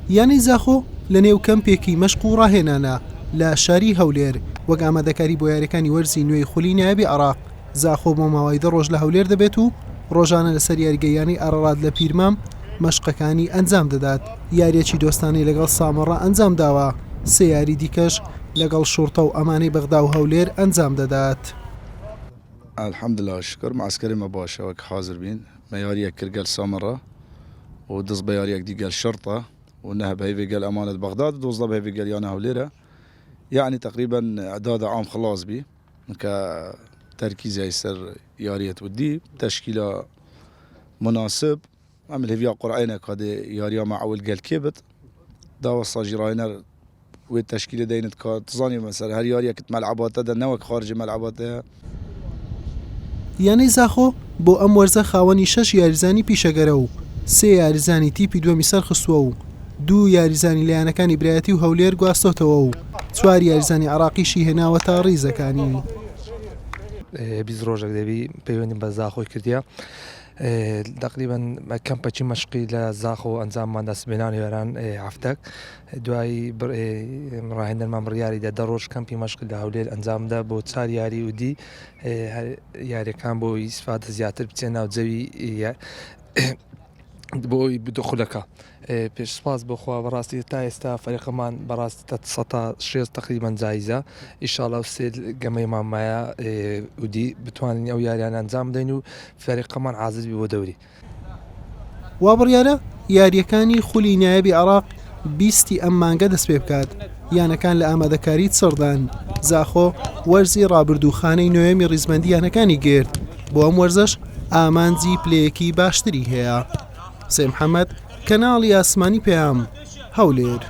یانی زاخۆ لە نێو کەمپێکی مەشق و ڕاهێنانە لە شاری هەولێر وەک ئامادەکاری بۆ یاریەکانی وەرزی نوێی خولی نایابی عێراق. زاخۆ بۆ ماوەی 10 ڕۆژ لە هەولێر دەبێت و ڕۆژانە لەسەر یاریگەیانی ئەرەڕاد لە پیرمام مەشقەکانی ئەنجام دەدات. یاریەکی دۆستانەی لەگەڵ سامەڕە ئەنجام داوە. 3 یاری دیکەش لەگەڵ شوڕتە و ئەمانەی بەغدا و هەولێر ئەنجام دەدات. الحمدلله شكر معسكري ما باشا وك حاضر بين مياريك كرجال سامرة ودز بياريك دي قال شرطة ونهب هيفي قال أمانة بغداد ودز بيفي قال يانا هوليرة يعني تقريبا إعداد عام خلاص بي كتركيز يسر يارية ودي تشكيلة مناسب عمل هيفيا قرعينك هذا ياريا مع أول قال كيبت داوا صاجراينر والتشكيلة دينت كتظاني مثلا هل ياريا كنت ملعبات هذا نوك خارج ملعبات. یانەی زاخۆ بۆ ئەم وەرزە خاوەنی 6 یاریزانی پیشەگەرە و 3 یاریزانی تیپی دووەمی سەرخستووە و 2 یاریزانی لایەنەکانی برایەتی و هەولێر گواستۆتەوە و 4 یاریزانی عێراقیشی هێناوەتە ڕیزەکانی. 20 ڕۆژێک دەبی پەیوەندیم بە زاخۆی کردیا تقریبا کەمپەچی مەشقی لە زاخۆ ئەنجاممان دەستبێنانی وێران هەفتەک دوای ڕاهێنەرمان بڕیاریدا 10 ڕۆژ کەمپی مەشق لە هەولێر ئەنجامدا بۆ 4 یاری ودی یاریەکان بۆ ئیسفادە زیاتر بچێن ناو جەوی بۆی بدخولەکە. پێشسپاس بۆخوا بەڕاستی تا ئێستا فەریقەمان بەڕاستی 160 تقریبا جایزە ئیشاڵا سێ گەمەیمان مایە ودی بتوانین ئەو یاریان ئەنجام بدەین و فەریقەمان حازر بی بۆ دەوری. وا بڕیارە یاریەکانی خولی نایابی عێراق 20 ئەم مانگە دەست پێ بکات. یانەکان لە ئامادەکاری سڕدان. زاخۆ وەرزی ڕابردووخانەی نوێمی ڕیزمەندی یانەکانی گرت. بۆ ئەم وەرزەش ئامانجی پلەیەکی باشتری هەیە. حوسێن محەممەد کەناڵی ئاسمانی پێیام هەولێر.